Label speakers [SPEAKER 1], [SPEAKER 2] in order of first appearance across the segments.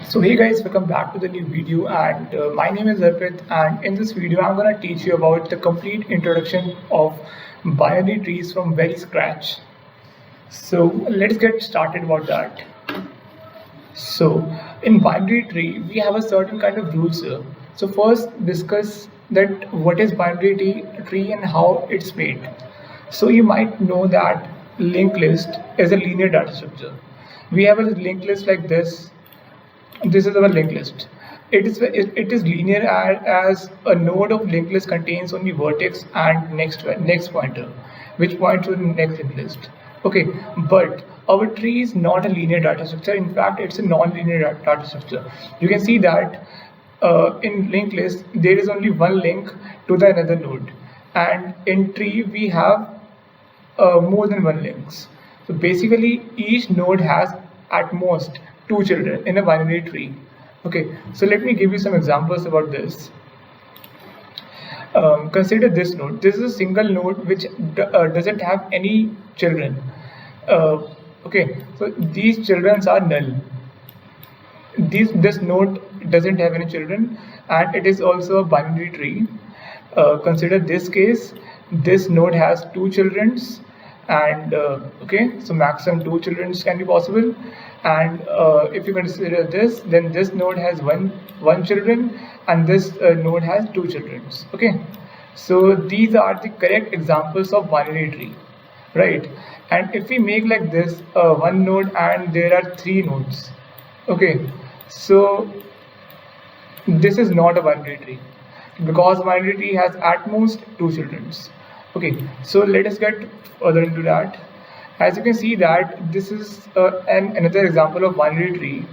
[SPEAKER 1] So hey guys, welcome back to the new video, and my name is Arpit, and in this video I'm going to teach you about the complete introduction of binary trees from very scratch. So let's get started about that. So in binary tree we have a certain kind of rules here. So first discuss that what is tree and how it's made. So you might know that linked list is a linear data structure. We have a linked list like this. This is our linked list. It is linear as a node of linked list contains only vertex and next pointer, which points to the next linked list. Okay, but our tree is not a linear data structure. In fact, it's a non-linear data structure. You can see that in linked list there is only one link to the another node, and in tree we have more than one links. So basically each node has at most two children in a binary tree. Okay, so let me give you some examples about this. Consider this node. This is a single node which doesn't have any children. Okay, so these children are null. This node doesn't have any children, and it is also a binary tree. Consider this case. This node has two children, and okay, so maximum two children can be possible. And if you consider this, then this node has one children, and this node has two children. Okay, so these are the correct examples of binary tree, right? And if we make like this one node and there are three nodes, okay, so this is not a binary tree because binary tree has at most two children. Okay, so let us get further into that. As you can see that this is another example of binary tree,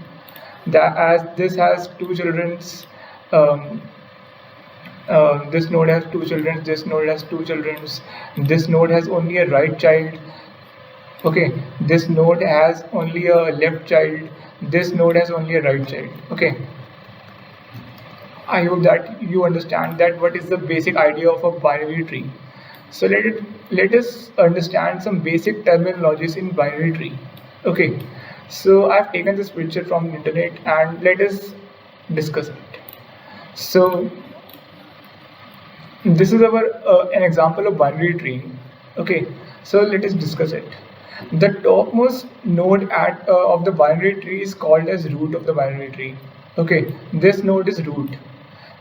[SPEAKER 1] that as this has two children, this node has two children, this node has two children, this node has only a right child. Okay, this node has only a left child, this node has only a right child. Okay, I hope that you understand that what is the basic idea of a binary tree. So let us understand some basic terminologies in binary tree. Okay, so I've taken this picture from the internet and let us discuss it. So this is our an example of binary tree. Okay, so let us discuss it. The topmost node of the binary tree is called as root of the binary tree. Okay, this node is root,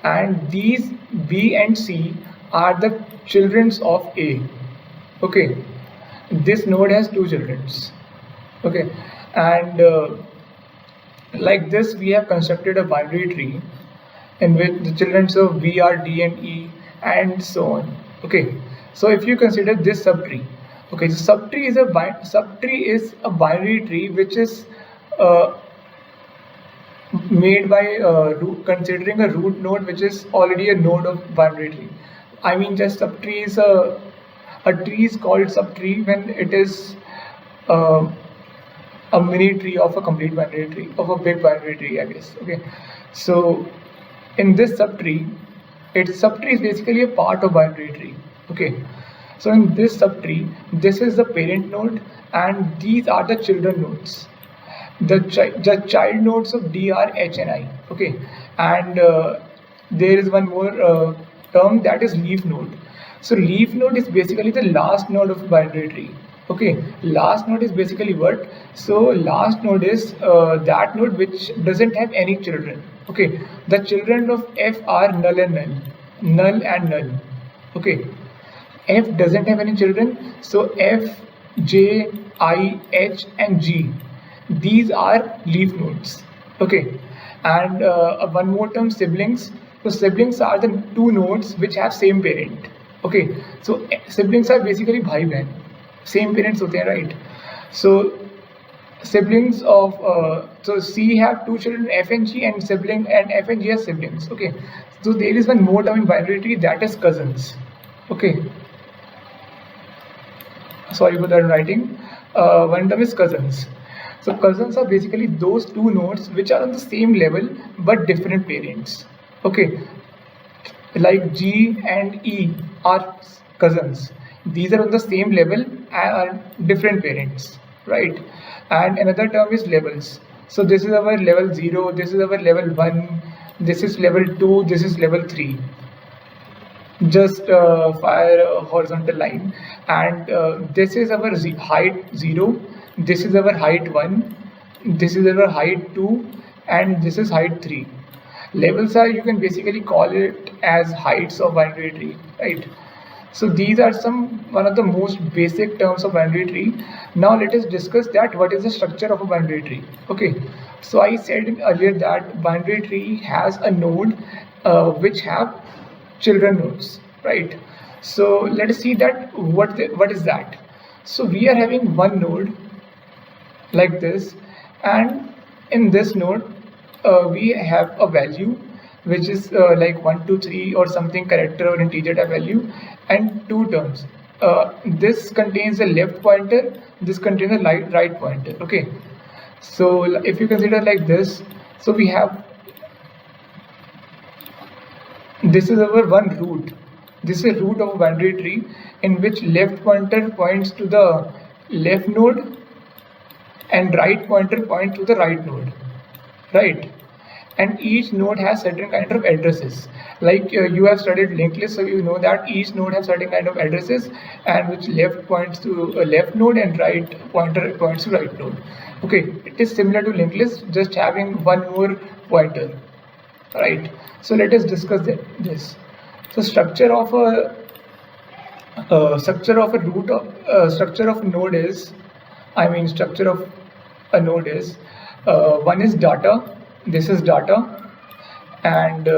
[SPEAKER 1] and these B and C are the children of A. Okay, this node has two children. Okay, and like this we have constructed a binary tree in which the children of B are D and E and so on. Okay, so if you consider this subtree, okay, so subtree is a binary tree which is made by considering a root node which is already a node of binary tree. I mean, just subtree is a tree is called subtree when it is a mini tree of a complete binary tree, of a big binary tree, I guess. Okay, so in this subtree is basically a part of binary tree. Okay, so in this subtree, this is the parent node and these are the children nodes. The child nodes of D are H and I. Okay, and there is one more term, that is leaf node. So leaf node is basically the last node of binary tree. Okay, last node is basically what? So last node is that node which doesn't have any children. Okay, the children of F are null and null, null and null. Okay, F doesn't have any children, so F, J, I, H and G, these are leaf nodes. Okay, and one more term, siblings. So siblings are the two nodes which have same parent. Okay, so siblings are basically bhai behan, same parents hote hain, right? So siblings of so C have two children, F and G, and F and G are siblings. Okay, so there is one more term in binary tree, that is cousins. Okay, sorry for that writing. One term is cousins. So cousins are basically those two nodes which are on the same level but different parents. Okay, like G and E are cousins. These are on the same level and are different parents, right? And another term is levels. So this is our level 0, this is our level 1, this is level 2, this is level 3. Just fire a horizontal line, and this is our height 0, this is our height 1, this is our height 2, and this is height 3. Levels are, you can basically call it as heights of binary tree, right? So these are one of the most basic terms of binary tree. Now let us discuss that what is the structure of a binary tree. Okay, so I said earlier that binary tree has a node which have children nodes, right? So let us see that what is that. So we are having one node like this, and in this node we have a value which is like 1 2 3 or something character or integer type value, and two terms. This contains a left pointer, this contains a right pointer. Okay, so if you consider like this, so we have, this is our one root. This is a root of a binary tree in which left pointer points to the left node and right pointer points to the right node, right? And each node has certain kind of addresses. Like you have studied linked list, so you know that each node has certain kind of addresses, and which left points to a left node and right pointer points to right node. Okay, it is similar to linked list, just having one more pointer, right? So let us discuss this. So structure of a node is, structure of a node is, one is data, this is data, and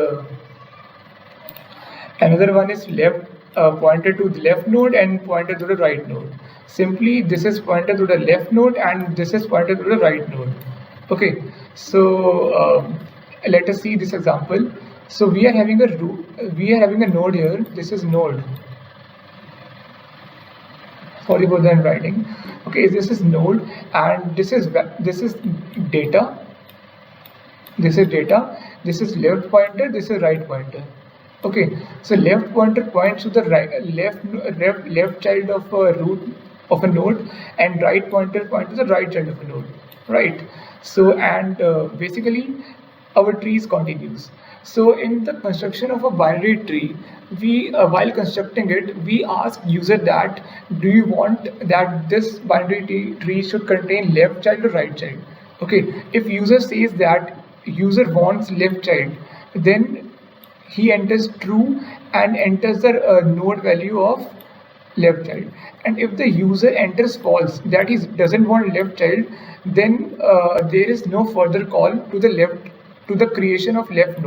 [SPEAKER 1] another one is left, pointer to the left node and pointer to the right node. Simply this is pointer to the left node and this is pointer to the right node. Okay, so let us see this example. So we are having a node here. This is node. Sorry for the handwriting. Okay, this is node, and this is data. This is data. This is left pointer. This is right pointer. Okay, so left pointer points to the left child of a root of a node, and right pointer points to the right child of a node. Right. So and basically our tree is continuous. So in the construction of a binary tree, we while constructing it, we ask user that, do you want that this binary tree should contain left child or right child? Okay, if user says that user wants left child, then he enters true and enters the node value of left child. And if the user enters false, that he doesn't want left child, then there is no further call to the creation of left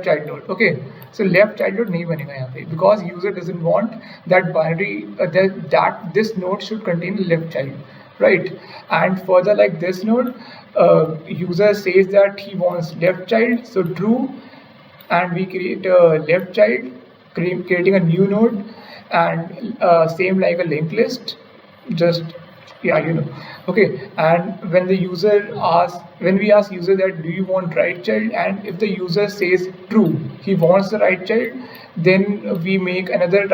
[SPEAKER 1] child node. Okay, so left child node नहीं बनेगा यहाँ पे, because user doesn't want that binary that this node should contain left child, right? And further, like this node, user says that he wants left child, so true, and we create a left child, creating a new node, and same like a linked list, just okay. And when we ask user that, do you want right child, and if the user says true, he wants the right child, then we make another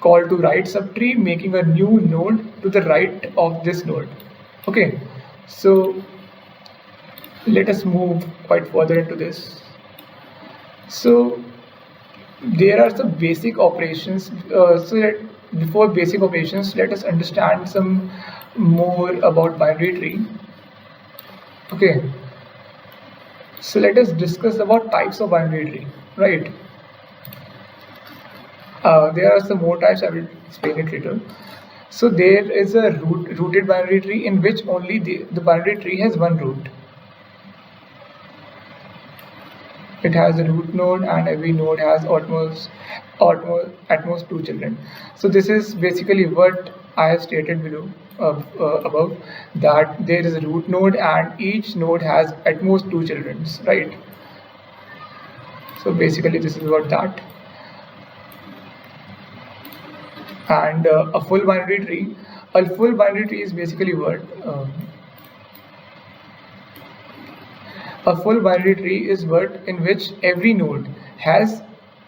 [SPEAKER 1] call to right subtree, making a new node to the right of this node. Okay, so let us move quite further into this. So there are some basic operations. Before basic operations, let us understand some more about binary tree. Okay, so let us discuss about types of binary tree, right? There are some more types. I will explain it later. So there is a rooted binary tree in which only the binary tree has one root. It has a root node, and every node has at most two children. So this is basically what I have stated below above, that there is a root node and each node has at most two children, right? So basically this is what that. And a full binary tree is basically what a full binary tree is what in which every node has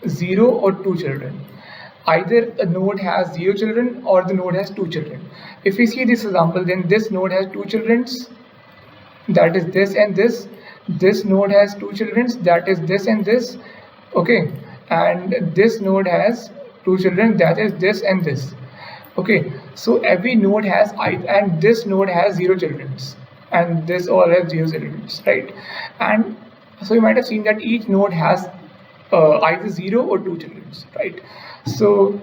[SPEAKER 1] 0 or 2 children. either a node has 0 children or the node has 2 children. If we see this example, then this node has 2 children, that is this and this. This node has 2 children, that is this and this. Okay, and this node has 2 children, that is this and this. Okay, so every node has and this node has 0 children, and this all has 0 children, right? And so you might have seen that each node has either 0 or 2 children, right? So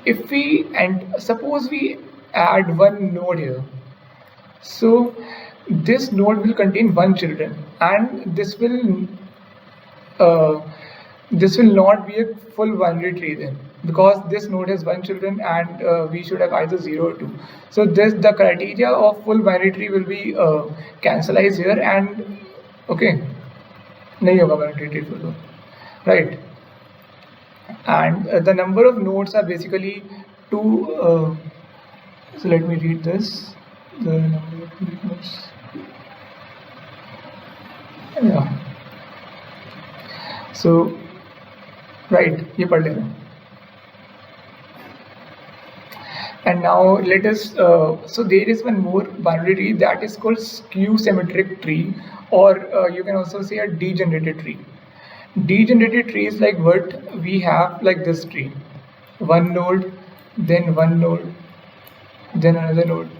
[SPEAKER 1] if we, and suppose we add one node here, so this node will contain 1 children, and this will not be a full binary tree then, because this node has 1 children and we should have either 0 or 2. So the criteria of full binary tree will be cancelled here, and okay, nahi hoga binary tree full, right? And the number of nodes are basically 2. So let me read this. The number of nodes. Yeah. So right, ये पढ़ लेना. And now let us. So there is one more binary tree that is called skew symmetric tree, or you can also say a degenerated tree. Degenerated tree is like what we have, like this tree: one node, then one node, then another node.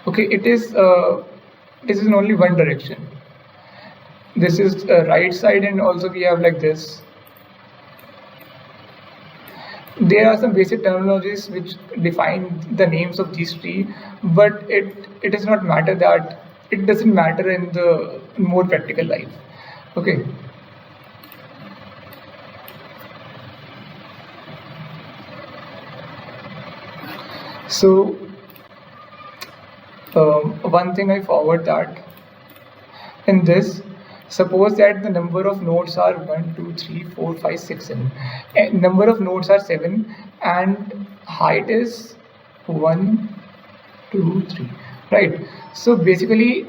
[SPEAKER 1] Okay, it is in only one direction. This is right side, and also we have like this. There are some basic terminologies which define the names of these trees, but it does not matter, that it doesn't matter in the more practical life. Okay. So one thing I forward that in this, suppose that the number of nodes are 1, 2, 3, 4, 5, 6, 7. And number of nodes are 7 and height is 1, 2, 3. Right. So basically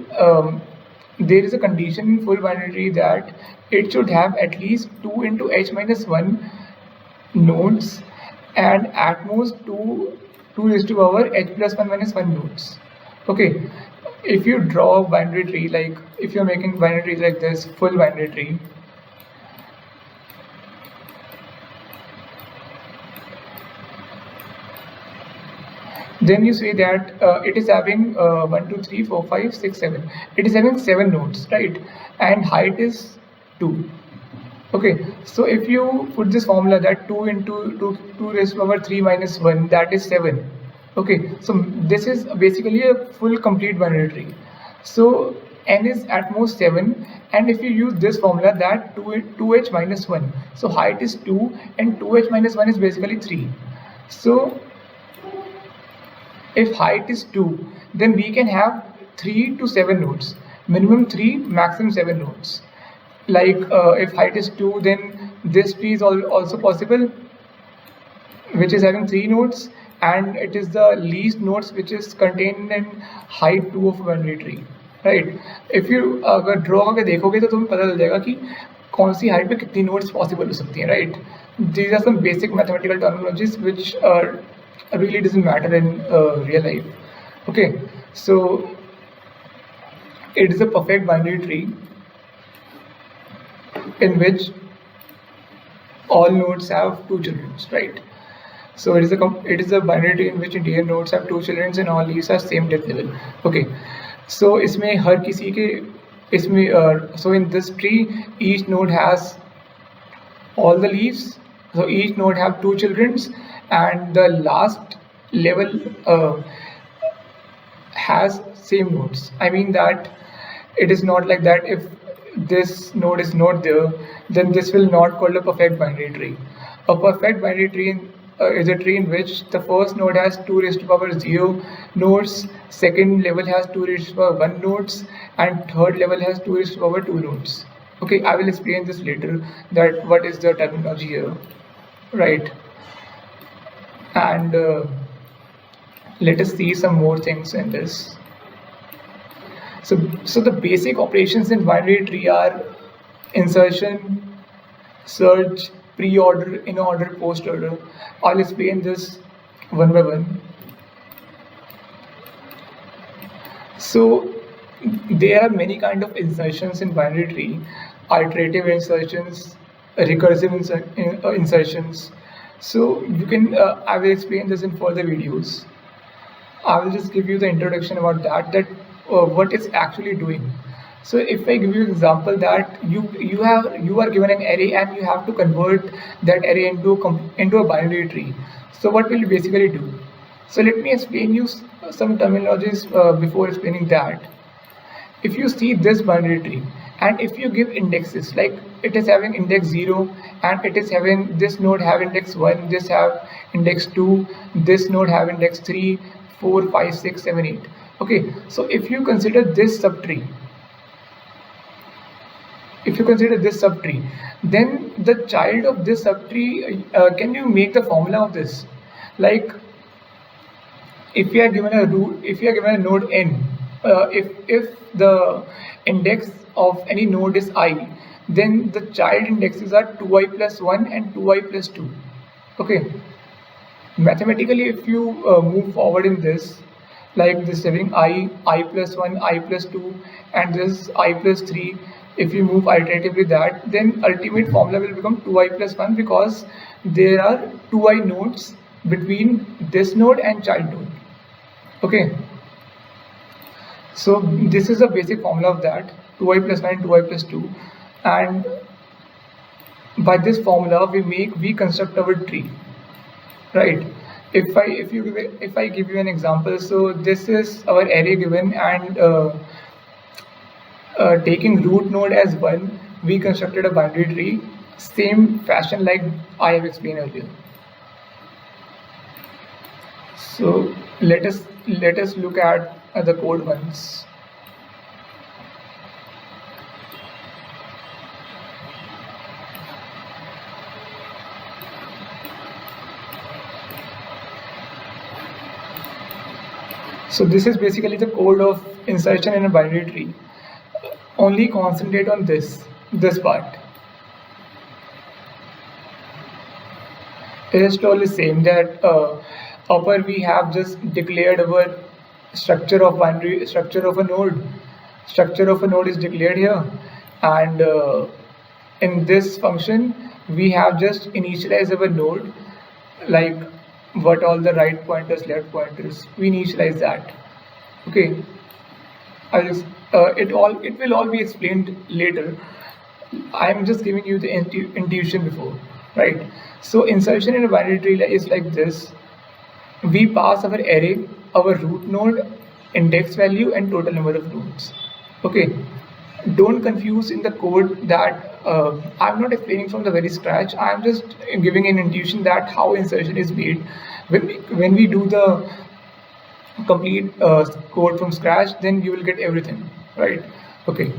[SPEAKER 1] there is a condition in full binary tree that it should have at least 2 into h minus 1 nodes and at most 2 raised to power h plus 1 minus 1 nodes. Okay. If you draw a binary tree, like if you're making binary trees like this, full binary tree, then you say that it is having 1, 2, 3, 4, 5, 6, 7. It is having 7 nodes, right? And height is 2. Okay, so if you put this formula that 2 into 2 raised to power 3 minus 1, that is 7. Okay, so this is basically a full complete binary tree. So n is at most 7, and if you use this formula that 2h minus 1, so height is 2 and 2h minus 1 is basically 3. So if height is 2, then we can have 3 to 7 nodes, minimum 3, maximum 7 nodes. Like if height is 2, then this tree is also possible, which is having 3 nodes, and it is the least nodes which is contained in height 2 of a binary tree, right? If you अगर draw करके देखोगे तो तुम्हें पता चल जाएगा कि कौन सी height पे कितनी nodes possible हो सकती हैं, right? These are some basic mathematical terminologies which really doesn't matter in real life. Okay, so it is a perfect binary tree in which all nodes have 2 children, right? So it is a binary tree in which integer nodes have 2 children and all leaves are same depth level. Okay, so इसमें हर किसी के इसमें so in this tree each node has all the leaves. So each node have 2 children, and the last level has same nodes. I mean that it is not like that if this node is not there, then this will not call a perfect binary tree. A perfect binary tree is a tree in which the first node has 2 raised to power 0 nodes, second level has 2 raised to power 1 nodes, and third level has 2 raised to power 2 nodes. Okay, I will explain this later, that what is the terminology here, right? And let us see some more things in this. So the basic operations in binary tree are insertion, search, pre-order, in-order, post-order. I'll explain this one by one. So there are many kind of insertions in binary tree: iterative insertions, recursive insertions. So you can, I will explain this in further videos. I will just give you the introduction about that what it's actually doing. So if I give you an example that you are given an array and you have to convert that array into a binary tree. So what will you basically do? So let me explain you some terminologies before explaining that. If you see this binary tree and if you give indexes, like it is having index 0 and it is having this node have index 1, this have index 2, this node have index 3, 4, 5, 6, 7, 8. Okay, so if you consider this subtree, then the child of this subtree, can you make the formula of this? Like if you are given a root, if you are given a node n, if the index of any node is I, then the child indexes are 2i plus 1 and 2i plus 2. Okay, mathematically if you move forward in this, like this having I plus 1, I plus 2 and this I plus 3, if you move iteratively that, then ultimate formula will become 2i plus 1 because there are 2i nodes between this node and child node. Okay, so this is the basic formula of that, 2i plus 1 and 2i plus 2, and by this formula we construct our tree, right? If I give you an example, so this is our array given and taking root node as 1, we constructed a binary tree, same fashion like I have explained earlier. So let us look at the code once. So this is basically the code of insertion in a binary tree. Only concentrate on this part. It is totally same that upper we have just declared our structure of a node. Structure of a node is declared here, and in this function we have just initialized our node, like what all the right pointers, left pointers, we initialize that. Okay, it will all be explained later. I am just giving you the intuition before, right? So insertion in a binary tree is like this. We pass our array, our root node, index value and total number of nodes. Okay, don't confuse in the code that I'm not explaining from the very scratch. I'm just giving an intuition that how insertion is made. When we do the complete code from scratch, then you will get everything, right? Okay,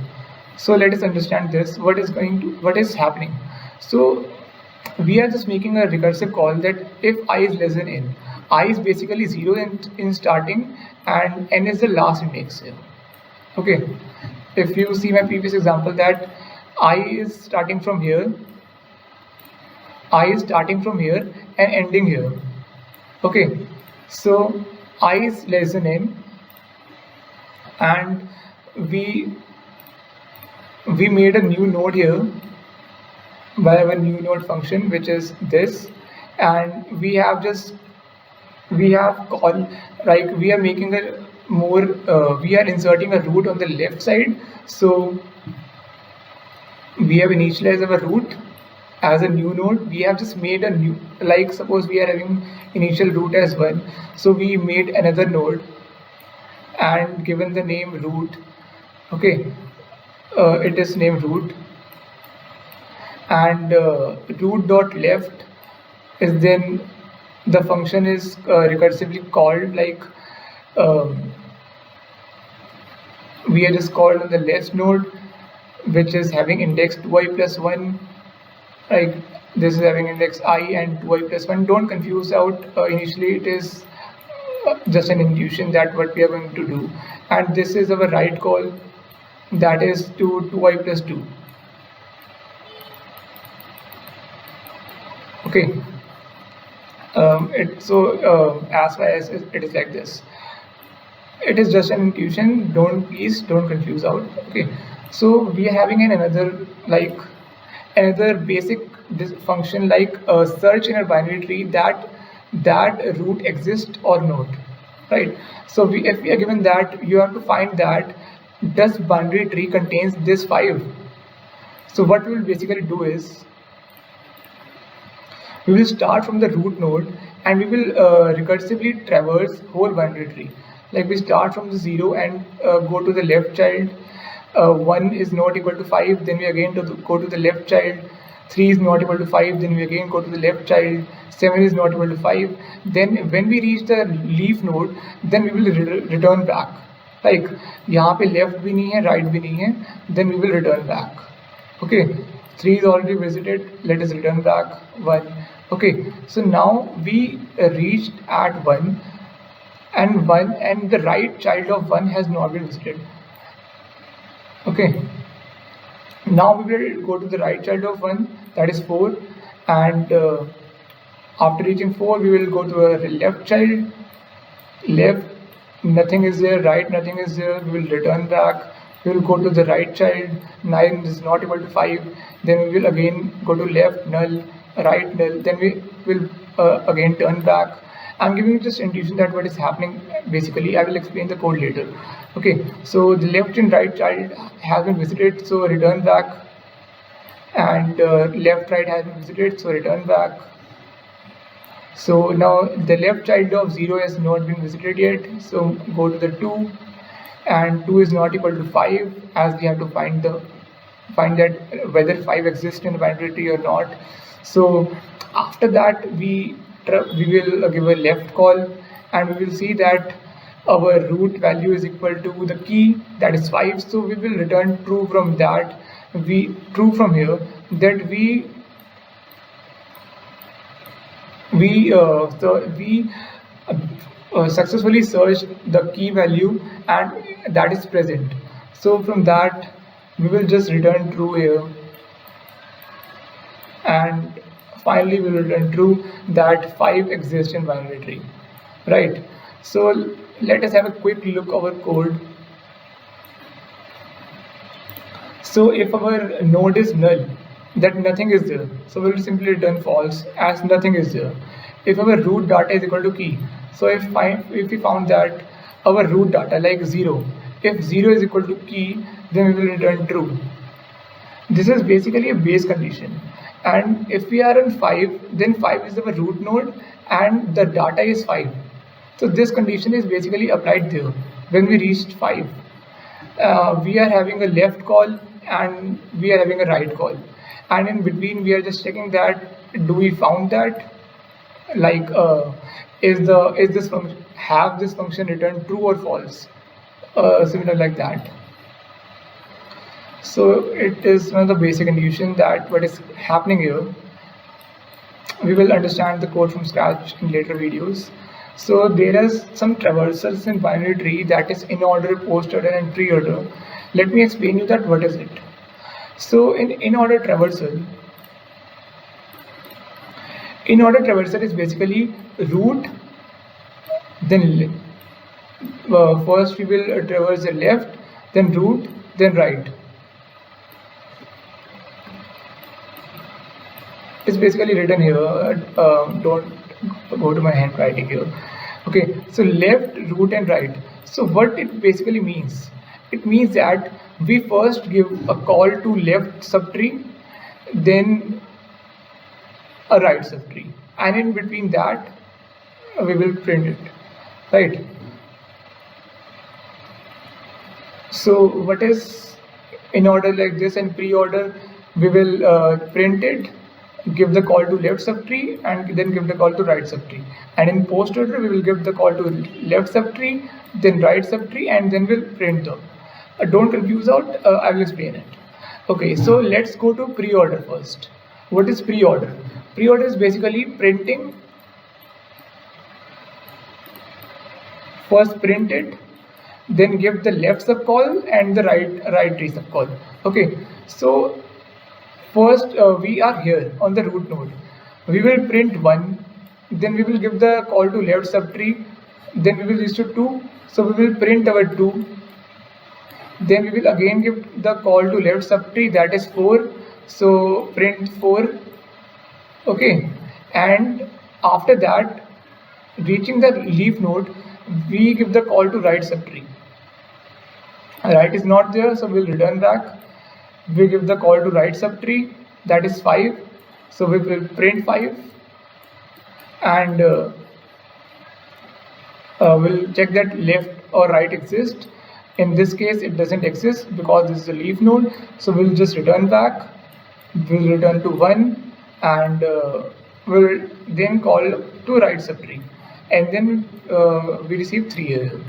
[SPEAKER 1] so let us understand this. What is happening? So we are just making a recursive call that if I is less than n, I is basically 0 in starting and n is the last index here. Okay, if you see my previous example that I is starting from here, and ending here. Okay, so I is less than n, and we made a new node here by our new node function, which is this, and we have called, like we are making a more we are inserting a root on the left side. So we have initialized our root as a new node. We have just made a new, like suppose we are having initial root as 1, so we made another node and given the name root. Okay, it is named root, and root dot left is then the function is recursively called, like we are just called on the left node, which is having index 2i plus 1, like this is having index I and 2i plus 1. Don't confuse out initially, it is just an intuition that what we are going to do, and this is our right call, that is to 2i plus 2. Okay. As far as it is like this, it is just an intuition. Please don't confuse out. Okay, so we are having another basic function, like a search in a binary tree, that root exists or not, right? So if we are given that, you have to find that does binary tree contains this 5. So what we will basically do is, we will start from the root node and we will recursively traverse whole binary tree. Like we start from the 0 and go to the left child. 1 is not equal to 5, then we again go to the left child. 3 is not equal to 5, then we again go to the left child. 7 is not equal to 5. Then when we reach the leaf node, then we will return back. Like यहाँ पे left भी नहीं है, right भी नहीं है, then we will return back. Okay, 3 is already visited, let us return back 1. Okay, so now we reached at 1, and the right child of 1 has not been visited. Okay, now we will go to the right child of 1, that is 4, and after reaching 4 we will go to a left child. Left, nothing is there. Right, nothing is there. We will return back. We will go to the right child. 9 is not equal to 5. Then we will again go to left, null, right, null. Then we will again turn back. I'm giving you just intuition that what is happening. Basically, I will explain the code later. Okay, so the left and right child has been visited, so return back. And left, right has been visited, so return back. So now the left child of 0 has not been visited yet, so go to the 2, and 2 is not equal to 5, as we have to find that whether 5 exists in the binary tree or not. So after that we will give a left call, and we will see that our root value is equal to the key, that is 5. So we will return true from that. True from here, that we successfully searched the key value, and that is present. So from that we will just return true here, and finally we will return true that 5 exists in binary tree, right? So let us have a quick look our code. So if our node is null, that nothing is there, so we will simply return false, as nothing is there. If our root data is equal to key, so if we found that our root data, like 0, if 0 is equal to key, then we will return true. This is basically a base condition. And if we are on 5, then 5 is our root node and the data is 5. So this condition is basically applied there. When we reached 5, we are having a left call and we are having a right call, and in between we are just checking that do we found that, like is this function, have this function return true or false, similar like that. So it is one of the basic conditions that what is happening here. We will understand the code from scratch in later videos. So there is some traversals in binary tree, that is in order, post order and pre order. Let me explain you that what is it. So in order traversal is basically root, then first we will traverse the left, then root, then right. It's basically written here, don't go to my handwriting here. Okay, so left, root and right. So what it basically means, it means that we first give a call to left subtree, then a right subtree, and in between that we will print it, right? So what is in order like this, and pre-order we will print it, give the call to left subtree and then give the call to right subtree, and in post order we will give the call to left subtree, then right subtree, and then we'll print them. Don't confuse out, I will explain it. Okay, so let's go to pre-order first. What is pre-order? Pre-order is basically printing, first print it, then give the left subcall and the right tree subcall. Okay, so first we are here on the root node. we will print 1, then we will give the call to left subtree, then we will use to 2, so we will print our 2, then we will again give the call to left subtree, that is 4, so print 4. Okay, and after that, reaching the leaf node, we give the call to right subtree. Right is not there, so we'll return back. We give the call to right subtree, that is 5, so we will print 5, and we'll check that left or right exists. In this case it doesn't exist because this is a leaf node, so we'll just return back. We'll return to 1, and we'll then call to right subtree, and then we receive 3 error.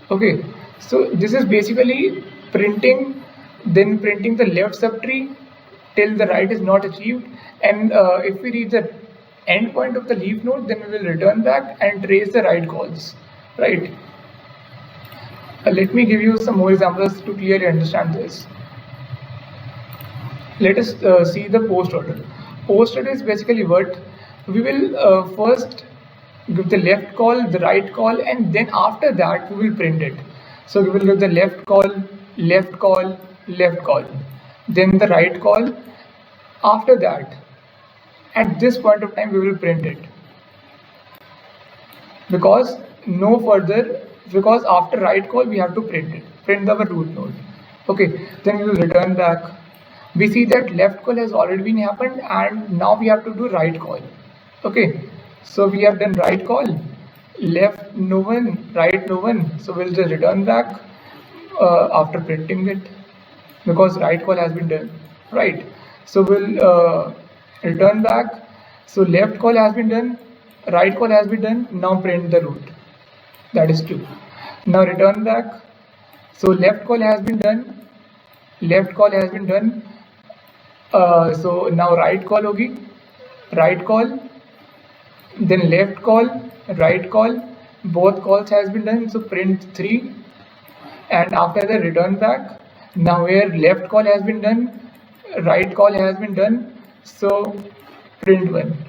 [SPEAKER 1] Okay, so this is basically printing, then printing the left subtree till the right is not achieved, and if we reach the end point of the leaf node, then we will return back and trace the right calls, right? Let me give you some more examples to clearly understand this. Let us see the post order. Post order is basically what we will first give the left call, the right call, and then after that we will print it. So we will give the left call, left call, left call, then the right call. After that, at this point of time, we will print it, because no further, because after right call we have to print it, print our root node. Okay, then we will return back. We see that left call has already been happened, and now we have to do right call. Okay, so we have done right call, left no one, right no one, so we'll just return back after printing it, because right call has been done, right? So we'll return back. So left call has been done, right call has been done, now print the root, that is 2. Now return back. So left call has been done, left call has been done, so now right call hogi, right call, then left call, right call, both calls has been done, so print 3, and after that return back. Now here left call has been done, right call has been done, so print 1.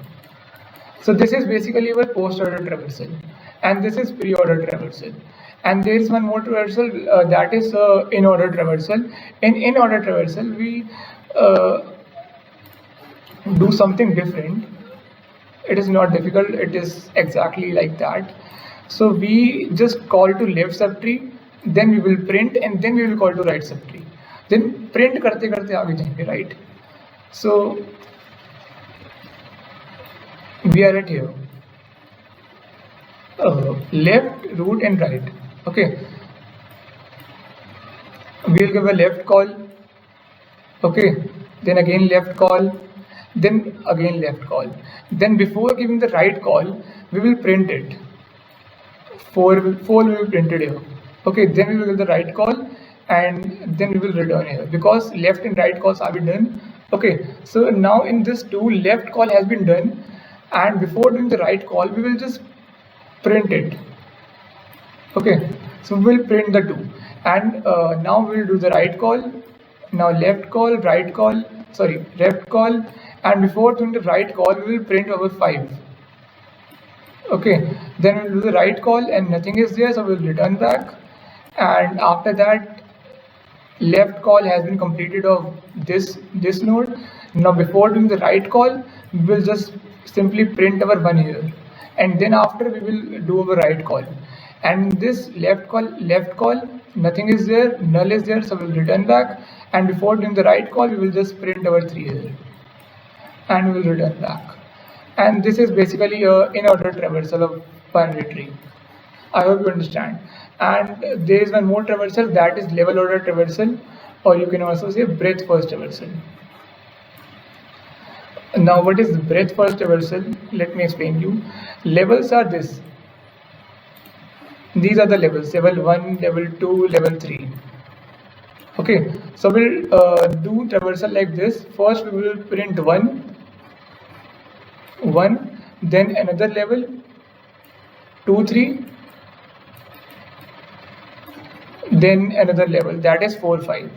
[SPEAKER 1] So this is basically our post order traversal, and this is pre-order traversal, and there is one more traversal, that is in order traversal. In order traversal we do something different. It is not difficult, it is exactly like that. So we just call to left subtree, then we will print, and then we will call to right subtree, then print karte karte aage jayenge, right? So we are at here, left, root, and right. Okay, we will give a left call, okay, then again left call, then again left call, then before giving the right call we will print it. 4 we will print it here. Okay, then we will give the right call, and then we will return here, because left and right calls have been done. Okay, so now in this 2, left call has been done, and before doing the right call we will just print it. Okay, so we will print the 2, and now we will do the right call. Now left call, right call, sorry, left call, and before doing the right call we will print our 5. Okay, then we'll do the right call and nothing is there, so we'll return back, and after that left call has been completed of this node. Now before doing the right call we will just simply print our 1 here, and then after we will do our right call, and this left call nothing is there, null is there, so we'll return back, and before doing the right call we will just print our 3 here, and we will return back. And this is basically a in order traversal of binary tree. I hope you understand. And there is one more traversal, that is level order traversal, or you can also say breadth first traversal. Now what is breadth first traversal? Let me explain you. Levels are this. These are the levels: level 1, level 2, level 3. Okay, so we'll do traversal like this. First we will print 1, then another level, 2, 3, then another level, that is 4, 5.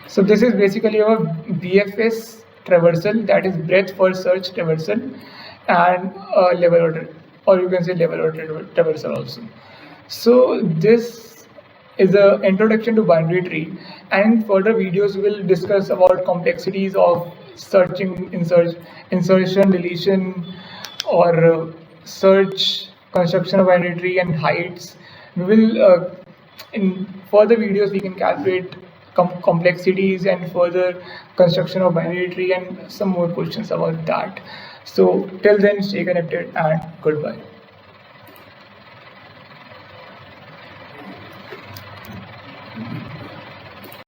[SPEAKER 1] So this is basically our BFS traversal, that is breadth first search traversal, and level or you can say level or traversal also. So this is the introduction to binary tree, and in further videos we will discuss about complexities of searching, insertion, deletion, or search, construction of binary tree, and heights. We will in further videos we can calculate complexities and further construction of binary tree and some more questions about that. So till then, stay connected and goodbye.